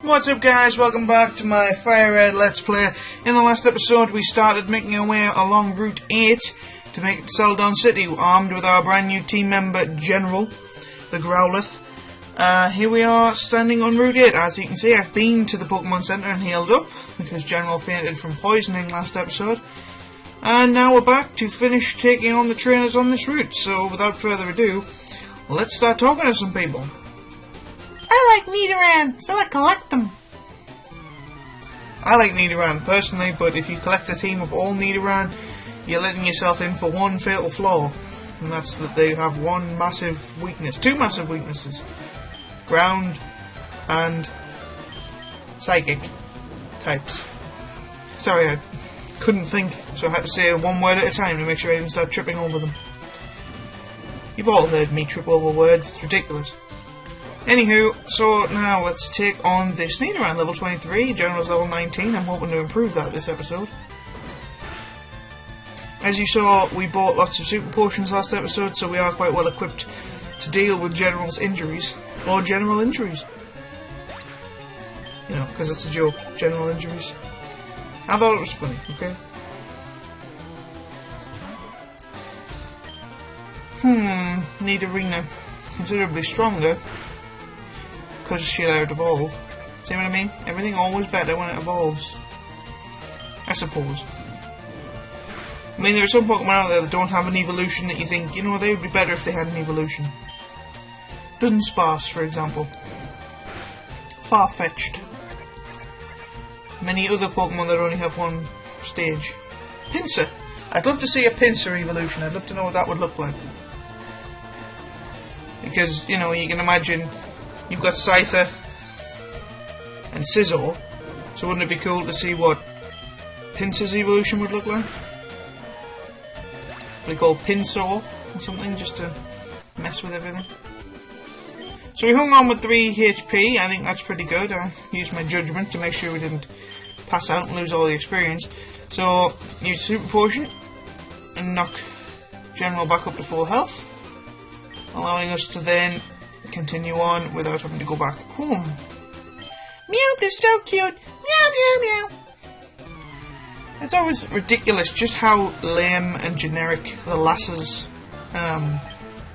What's up guys, welcome back to my Fire Red Let's Play. In the last episode we started making our way along Route 8 to make it to Celadon City, armed with our brand new team member General, the Growlithe. Here we are standing on Route 8. As you can see, I've been to the Pokemon Center and healed up, because General fainted from poisoning last episode. And now we're back to finish taking on the trainers on this route, so without further ado, let's start talking to some people. I like Nidoran, so I collect them. I like Nidoran personally, but if you collect a team of all Nidoran, you're letting yourself in for one fatal flaw, and that's that they have one massive weakness, two massive weaknesses: ground and psychic types. Sorry, I couldn't think, so I had to say one word at a time to make sure I didn't start tripping over them. You've all heard me trip over words, it's ridiculous. Anywho, so now let's take on this Nidoran, level 23, General's level 19. I'm hoping to improve that this episode. As you saw, we bought lots of super potions last episode, so we are quite well equipped to deal with General's injuries, or general injuries. You know, because it's a joke, general injuries. I thought it was funny, okay? Nidorina, considerably stronger, because she allowed evolve. See what I mean? Everything always better when it evolves, I suppose. I mean, there are some Pokemon out there that don't have an evolution that you think, you know, they would be better if they had an evolution. Dunsparce, for example. Farfetch'd. Many other Pokemon that only have one stage. Pinsir. I'd love to see a Pinsir evolution. I'd love to know what that would look like. Because, you know, you can imagine you've got Scyther and Scizor, so wouldn't it be cool to see what Pinsir's evolution would look like? Probably called Pinsor or something, just to mess with everything. So we hung on with 3 HP, I think that's pretty good. I used my judgment to make sure we didn't pass out and lose all the experience. So, use Super Potion and knock General back up to full health, allowing us to then continue on without having to go back home. Meowth is so cute. Meow, meow, meow. It's always ridiculous just how lame and generic the Lass's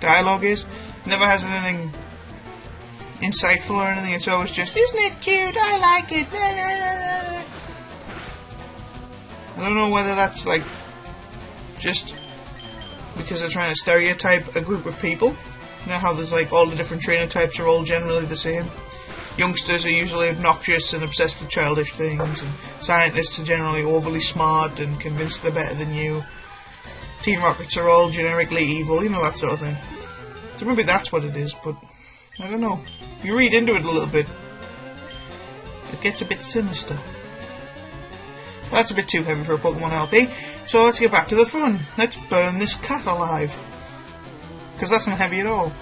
dialogue is. It never has anything insightful or anything. It's always just, isn't it cute? I like it. I don't know whether that's like just because they're trying to stereotype a group of people. You know how there's like all the different trainer types are all generally the same. Youngsters are usually obnoxious and obsessed with childish things, and scientists are generally overly smart and convinced they're better than you. Team Rockets are all generically evil, you know, that sort of thing. So maybe that's what it is, but I don't know. You read into it a little bit, it gets a bit sinister. That's a bit too heavy for a Pokemon LP, so let's get back to the fun. Let's burn this cat alive. Because that's not heavy at all.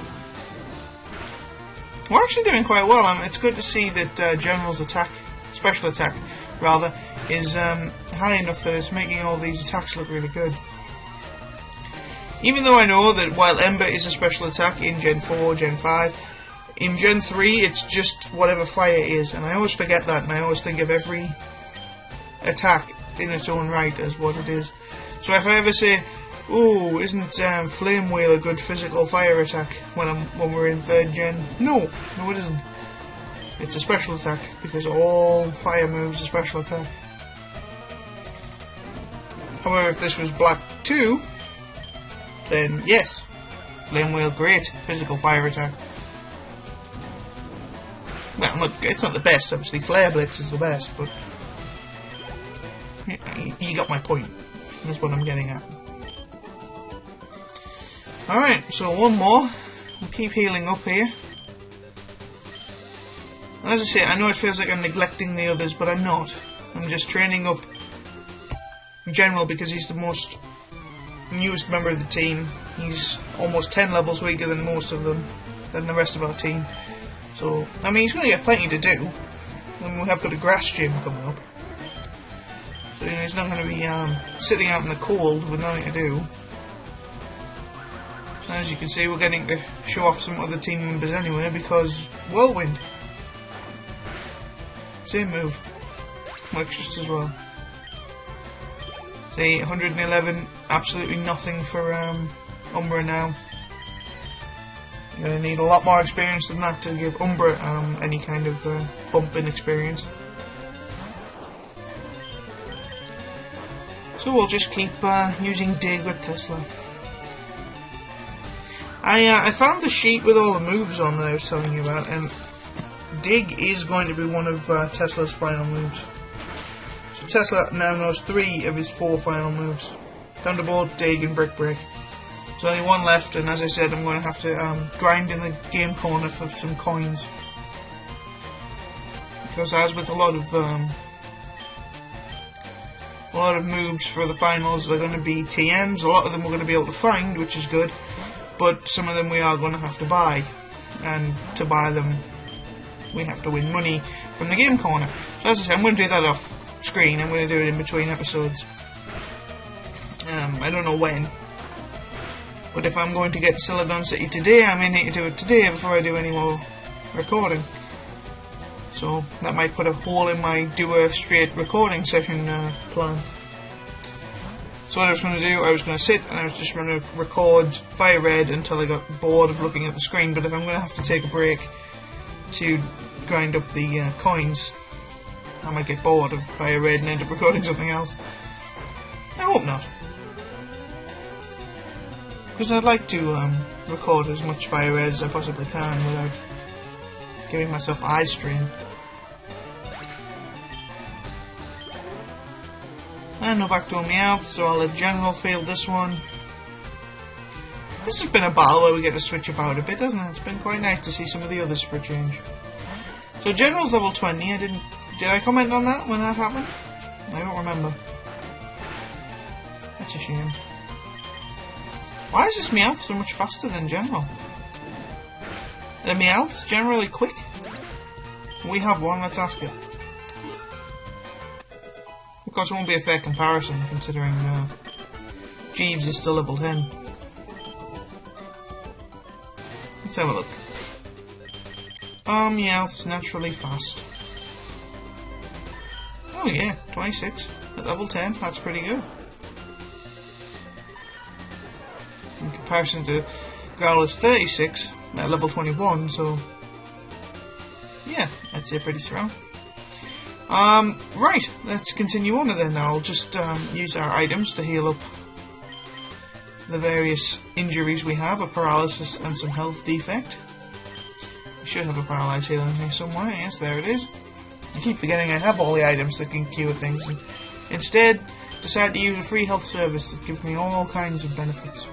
We're actually doing quite well. It's good to see that General's attack, special attack rather, is high enough that it's making all these attacks look really good. Even though I know that while Ember is a special attack in Gen 4, Gen 5, in Gen 3 it's just whatever fire is, and I always forget that, and I always think of every attack in its own right as what it is. So if I ever say, "Ooh, isn't Flame Wheel a good physical fire attack when we're in 3rd gen?" No, it isn't. It's a special attack, because all fire moves are special attack. However, if this was Black 2, then yes, Flame Wheel, great physical fire attack. Well, look, it's not the best, obviously. Flare Blitz is the best, but you got my point. That's what I'm getting at. Alright, so one more. We'll keep healing up here. As I say, I know it feels like I'm neglecting the others, but I'm not. I'm just training up General because he's the most newest member of the team. He's almost 10 levels weaker than most of them, than the rest of our team. So, I mean, he's going to get plenty to do. And we have got a grass gym coming up. So, you know, he's not going to be sitting out in the cold with nothing to do. As you can see, we're getting to show off some other team members anyway, because Whirlwind. Same move. Works just as well. See, 111, absolutely nothing for Umbra now. You're going to need a lot more experience than that to give Umbra any kind of bump in experience. So we'll just keep using Dig with Tesla. I found the sheet with all the moves on that I was telling you about, and Dig is going to be one of Tesla's final moves. So Tesla now knows 3 of his 4 final moves. Thunderbolt, Dig and Brick Break. There's only one left, and as I said, I'm going to have to grind in the game corner for some coins. Because as with a lot of moves for the finals, they're going to be TMs. A lot of them we're going to be able to find, which is good. But some of them we are going to have to buy. And to buy them, we have to win money from the game corner. So as I said, I'm going to do that off screen. I'm going to do it in between episodes. I don't know when. But if I'm going to get to Celadon City today, I may need to do it today before I do any more recording. So that might put a hole in my do a straight recording session plan. So what I was going to do, I was going to sit and I was just going to record Fire Red until I got bored of looking at the screen. But if I'm going to have to take a break to grind up the coins, I might get bored of Fire Red and end up recording something else. I hope not. Because I'd like to record as much Fire Red as I possibly can without giving myself eye strain. And no back to a Meowth, so I'll let General field this one. This has been a battle where we get to switch about a bit, hasn't it? It's been quite nice to see some of the others for a change. So General's level 20, did I comment on that when that happened? I don't remember. That's a shame. Why is this Meowth so much faster than General? The Meowth's generally quick? We have one, let's ask it. Of course, it won't be a fair comparison, considering Jeeves is still level 10. Let's have a look. Meowth's naturally fast. Oh yeah, 26 at level 10, that's pretty good. In comparison to Growlithe 36 at level 21, so yeah, I'd say pretty strong. Right, let's continue on then. I'll just use our items to heal up the various injuries we have, a paralysis and some health defect. We should have a paralyzed heal in here somewhere, yes, there it is. I keep forgetting I have all the items that can cure things, and instead decide to use a free health service that gives me all kinds of benefits.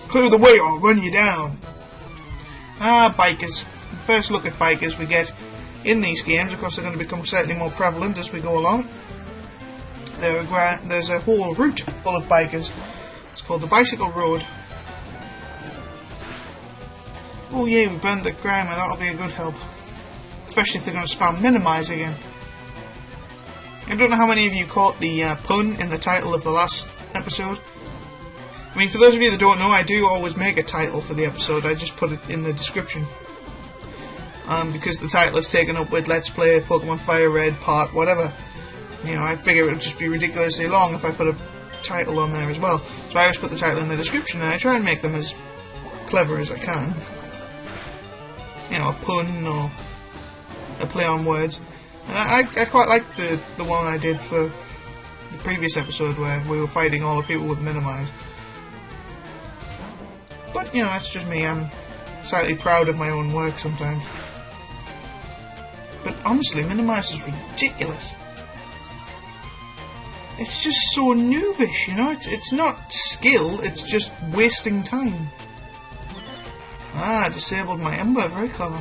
Clear the way or I'll run you down! Ah, bikers. First look at bikers we get in these games. Of course, they're going to become slightly more prevalent as we go along. There's a whole route full of bikers. It's called the Bicycle Road. Oh yeah, we burned the grammar, that'll be a good help. Especially if they're going to spam Minimize again. I don't know how many of you caught the pun in the title of the last episode. I mean, for those of you that don't know, I do always make a title for the episode. I just put it in the description. Because the title is taken up with Let's Play Pokemon Fire Red Part whatever. You know, I figure it would just be ridiculously long if I put a title on there as well. So I always put the title in the description, and I try and make them as clever as I can. You know, a pun or a play on words. And I quite like the one I did for the previous episode where we were fighting all the people with Minimize. But, you know, that's just me. I'm slightly proud of my own work sometimes. But honestly, Minimize is ridiculous. It's just so noobish, you know? It's not skill, it's just wasting time. Ah, disabled my Ember, very clever.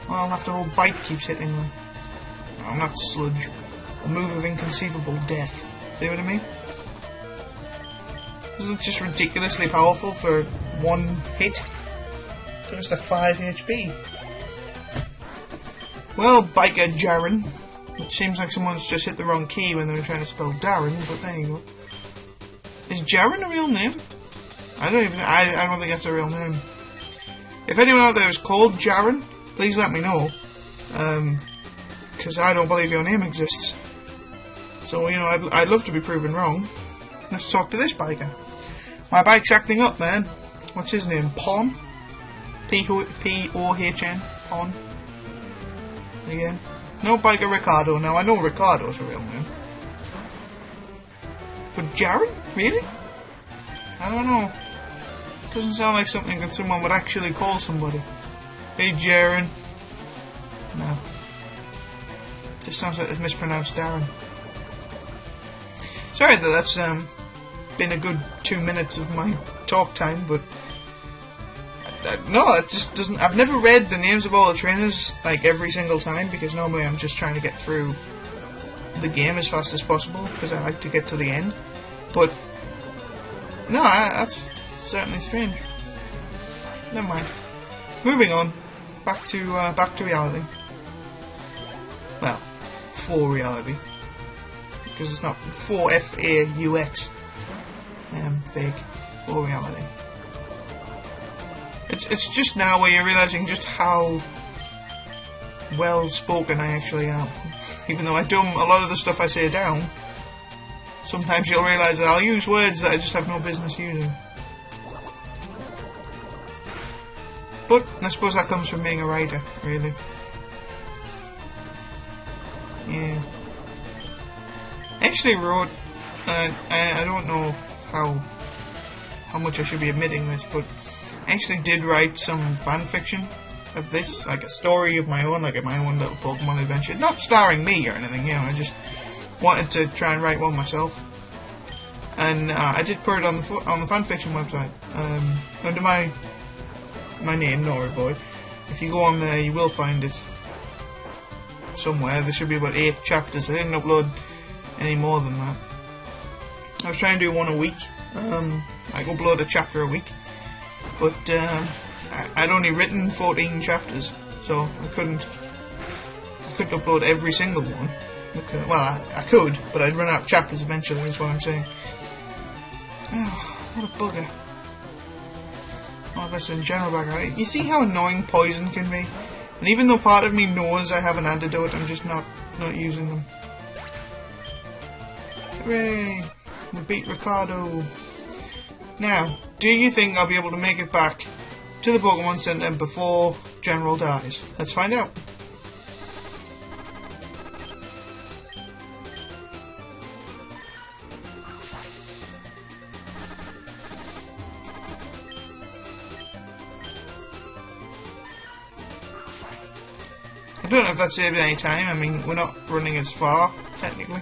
Well, I'll have to hold Bite keeps hitting me. Oh, not Sludge. A move of inconceivable death. See what I mean? Isn't it just ridiculously powerful for one hit? Just a 5 HP. Well, Biker Jaren. It seems like someone's just hit the wrong key when they were trying to spell Darren, but there you go. Is Jaren a real name? I don't think that's a real name. If anyone out there is called Jaren, please let me know. because I don't believe your name exists. So, you know, I'd love to be proven wrong. Let's talk to this biker. My bike's acting up, man. What's his name? Pon? P-O-H-N? Pon? Again. No biker Ricardo. Now, I know Ricardo's a real name. But Jaren? Really? I don't know. Doesn't sound like something that someone would actually call somebody. Hey, Jaren. No. Just sounds like they've mispronounced Darren. Sorry that that's been a good 2 minutes of my talk time, but no, it just doesn't. I've never read the names of all the trainers like every single time, because normally I'm just trying to get through the game as fast as possible because I like to get to the end. But no, that's certainly strange. Never mind. Moving on, back to reality. Well, for reality, because it's not for F-A-U-X. Fake. For reality. It's just now where you're realising just how well spoken I actually am. Even though I dumb a lot of the stuff I say down, sometimes you'll realise that I'll use words that I just have no business using. But I suppose that comes from being a writer, really. Yeah. I actually wrote, I don't know how much I should be admitting this, but I actually did write some fan fiction of this, like a story of my own, like my own little Pokemon adventure. Not starring me or anything, you know, I just wanted to try and write one myself. And I did put it on the fan fiction website, under my name, NoryBoy. If you go on there, you will find it somewhere. There should be about 8 chapters. I didn't upload any more than that. I was trying to do one a week. I upload a chapter a week, but I'd only written 14 chapters, so I couldn't upload every single one. Okay. Well, I could, but I'd run out of chapters eventually, is what I'm saying. Oh, what a bugger. All this in general background. You see how annoying poison can be? And even though part of me knows I have an antidote, I'm just not using them. Hooray! We beat Ricardo. Now, do you think I'll be able to make it back to the Pokemon Center before General dies? Let's find out. I don't know if that saved any time. I mean, we're not running as far, technically.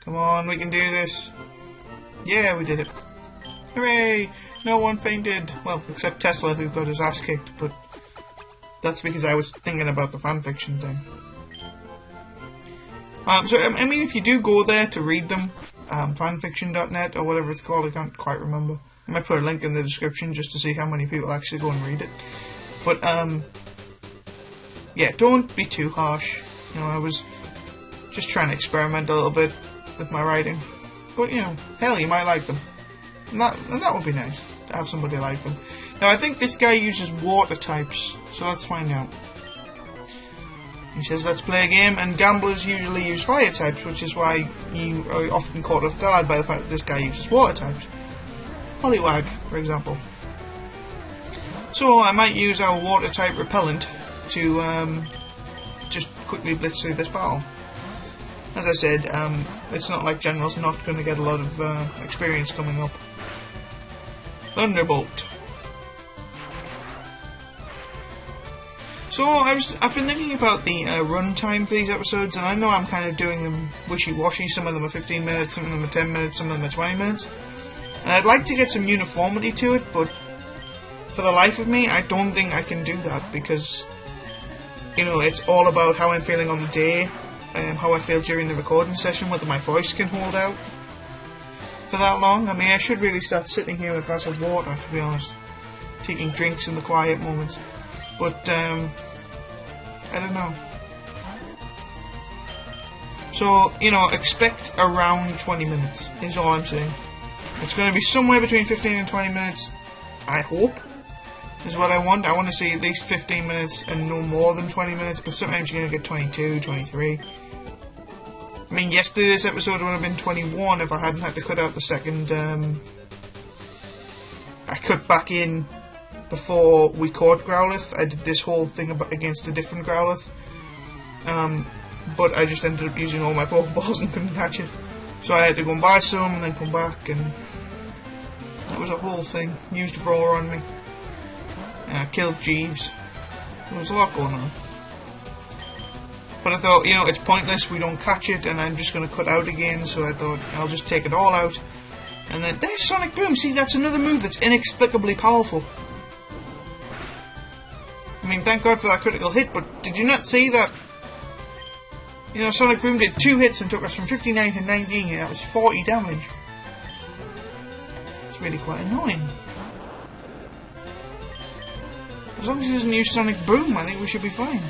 Come on, we can do this. Yeah, we did it. Hooray! No one fainted. Well, except Tesla, who got his ass kicked, but that's because I was thinking about the fanfiction thing. So, I mean, if you do go there to read them, fanfiction.net or whatever it's called, I can't quite remember. I might put a link in the description just to see how many people actually go and read it. But, yeah, don't be too harsh. You know, I was just trying to experiment a little bit with my writing. But, you know, hell, you might like them. And that would be nice, to have somebody like them. Now, I think this guy uses water types, so let's find out. He says, let's play a game, and gamblers usually use fire types, which is why you are often caught off guard by the fact that this guy uses water types. Poliwag, for example. So I might use our water type repellent to just quickly blitz through this battle. As I said, it's not like General's not going to get a lot of experience coming up. Thunderbolt. So I've been thinking about the runtime for these episodes, and I know I'm kind of doing them wishy-washy. Some of them are 15 minutes, some of them are 10 minutes, some of them are 20 minutes. And I'd like to get some uniformity to it, but for the life of me, I don't think I can do that, because, you know, it's all about how I'm feeling on the day, how I feel during the recording session, whether my voice can hold out for that long. I mean, I should really start sitting here with a glass of water, to be honest, taking drinks in the quiet moments, but, I don't know. So, you know, expect around 20 minutes, is all I'm saying. It's going to be somewhere between 15 and 20 minutes, I hope. is what I want. I want to see at least 15 minutes and no more than 20 minutes, because sometimes you're going to get 22, 23. I mean, yesterday's episode would have been 21 if I hadn't had to cut out the second, I cut back in before we caught Growlithe. I did this whole thing against a different Growlithe, but I just ended up using all my Pokeballs and couldn't catch it. So I had to go and buy some and then come back, and that was a whole thing. Used a brawler on me. Killed Jeeves. There was a lot going on. But I thought, you know, it's pointless, we don't catch it, and I'm just going to cut out again, so I thought I'll just take it all out. And then, there's Sonic Boom! See, that's another move that's inexplicably powerful. I mean, thank God for that critical hit, but did you not see that? You know, Sonic Boom did 2 hits and took us from 59 to 19, and that was 40 damage. It's really quite annoying. As long as he doesn't use Sonic Boom, I think we should be fine.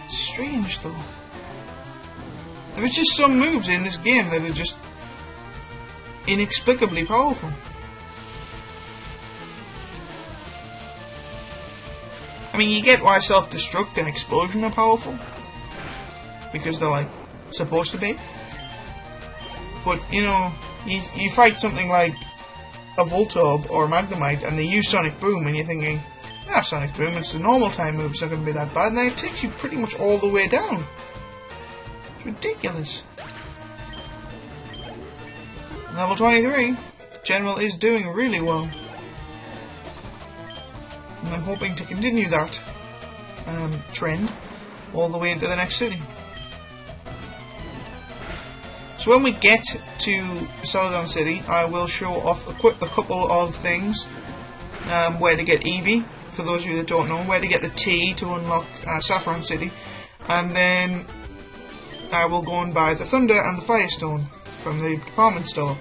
Strange, though. There's just some moves in this game that are just inexplicably powerful. I mean, you get why self-destruct and explosion are powerful, because they're, like, supposed to be. But, you know, you fight something like a Voltorb or a Magnemite and they use Sonic Boom, and you're thinking, ah, Sonic Boom, it's a normal time move, it's not going to be that bad, and then it takes you pretty much all the way down. It's ridiculous. Level 23, General is doing really well. And I'm hoping to continue that trend all the way into the next city. So when we get to Celadon City, I will show off a couple of things. Where to get Eevee, for those of you that don't know, where to get the T to unlock Saffron City, and then I will go and buy the Thunder and the Firestone from the department store.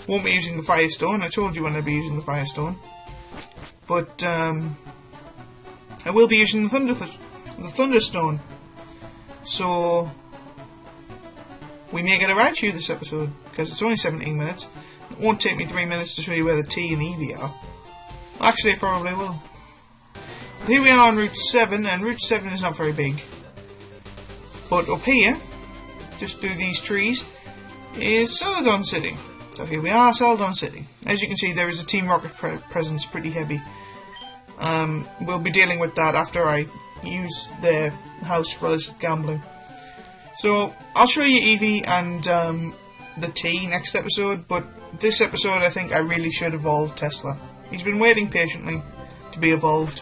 Won't be using the Firestone, I told you when I'd be using the Firestone, but I will be using the Thunderstone, so we may get a Raichu this episode, because it's only 17 minutes. It won't take me 3 minutes to show you where the T and Eevee are. Actually, it probably will. But here we are on Route 7, and Route 7 is not very big. But up here, just through these trees, is Celadon City. So here we are, Celadon City. As you can see, there is a Team Rocket presence, pretty heavy. We'll be dealing with that after I use their house for illicit gambling. So, I'll show you Eevee and the T next episode, but this episode I think I really should evolve Tesla. He's been waiting patiently to be evolved,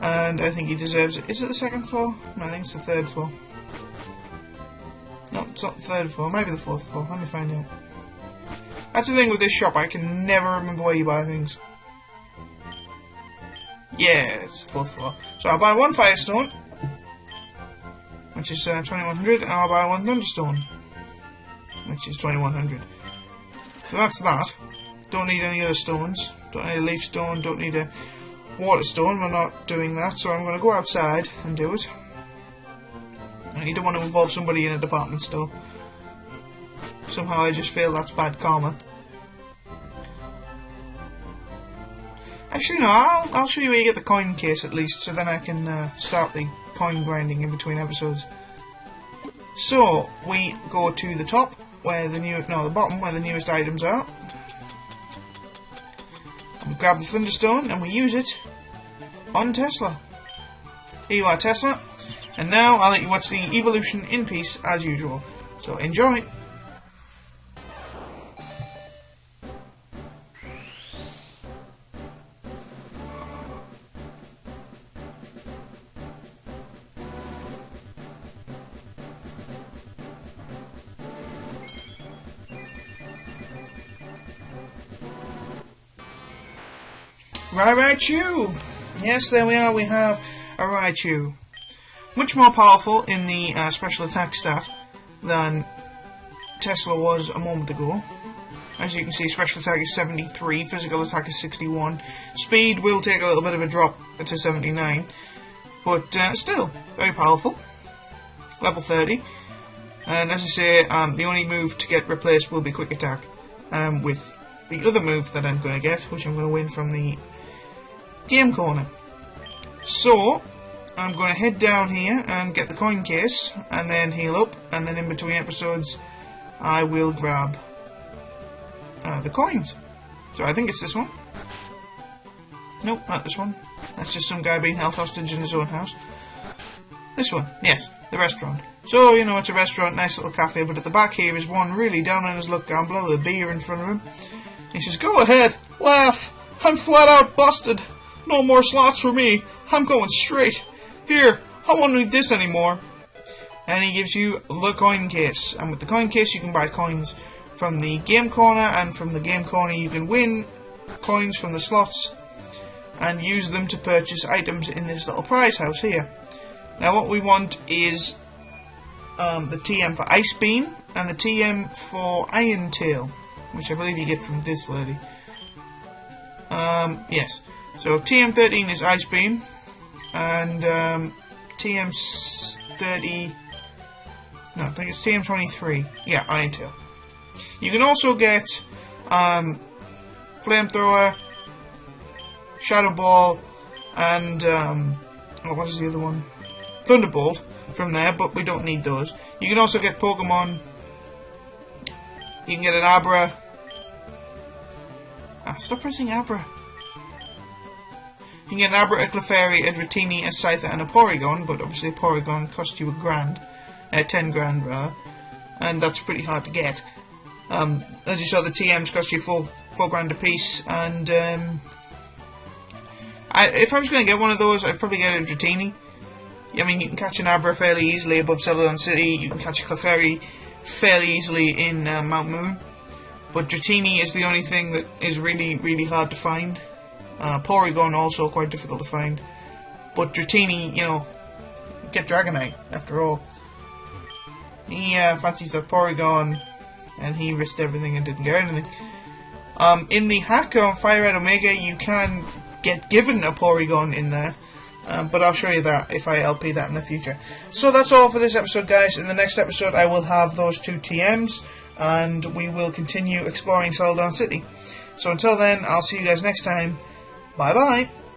and I think he deserves it. Is it the second floor? No, I think it's the third floor. No, it's not the third floor, maybe the fourth floor. Let me find out. That's the thing with this shop, I can never remember where you buy things. Yeah, it's the fourth floor. So I'll buy one Firestone, which is 2100, and I'll buy one Thunderstone, which is 2100. So that's that. Don't need any other stones. Don't need a Leaf Stone, don't need a Water Stone. We're not doing that, so I'm going to go outside and do it. And you don't want to involve somebody in a department store. Somehow I just feel that's bad karma. Actually, no, I'll show you where you get the coin case at least, so then I can start the coin grinding in between episodes. So, we go to the top, where the bottom, where the newest items are. And we grab the Thunderstone, and we use it on Tesla. Here you are, Tesla. And now, I'll let you watch the evolution in peace, as usual. So, enjoy! Raichu! Yes, there we are, we have a Raichu. Much more powerful in the special attack stat than Tesla was a moment ago. As you can see, special attack is 73, physical attack is 61. Speed will take a little bit of a drop to 79, but still, very powerful. Level 30. And as I say, the only move to get replaced will be quick attack, with the other move that I'm going to get, which I'm going to win from the game corner. So, I'm going to head down here and get the coin case, and then heal up, and then in between episodes, I will grab the coins. So I think it's this one. Nope, not this one. That's just some guy being held hostage in his own house. This one, yes, the restaurant. So, you know, it's a restaurant, nice little cafe, but at the back here is one really down on his luck gambler with a beer in front of him. And he says, "Go ahead, laugh. I'm flat out busted. No more slots for me. I'm going straight. Here, I won't need this anymore." And he gives you the coin case. And with the coin case, you can buy coins from the game corner, and from the game corner, you can win coins from the slots and use them to purchase items in this little prize house here. Now, what we want is the TM for Ice Beam and the TM for Iron Tail, which I believe you get from this lady. Yes. So TM13 is Ice Beam, and TM30. No, I think it's TM23. Yeah, Iron Tail. You can also get Flamethrower, Shadow Ball, and what is the other one? Thunderbolt from there, but we don't need those. You can also get Pokemon. You can get an Abra. Stop pressing Abra. You can get an Abra, a Clefairy, a Dratini, a Scyther, and a Porygon, but obviously a Porygon costs you $10 grand rather, and that's pretty hard to get. As you saw, the TMs cost you four grand a piece, and if I was going to get one of those, I'd probably get a Dratini. I mean, you can catch an Abra fairly easily above Celadon City. You can catch a Clefairy fairly easily in Mount Moon. But Dratini is the only thing that is really, really hard to find. Porygon also quite difficult to find. But Dratini, you know, get Dragonite after all. He fancies that Porygon, and he risked everything and didn't get anything. In the hack on Fire Red Omega, you can get given a Porygon in there. But I'll show you that if I LP that in the future. So that's all for this episode, guys. In the next episode, I will have those two TMs, and we will continue exploring Celadon City. So until then, I'll see you guys next time. Bye bye.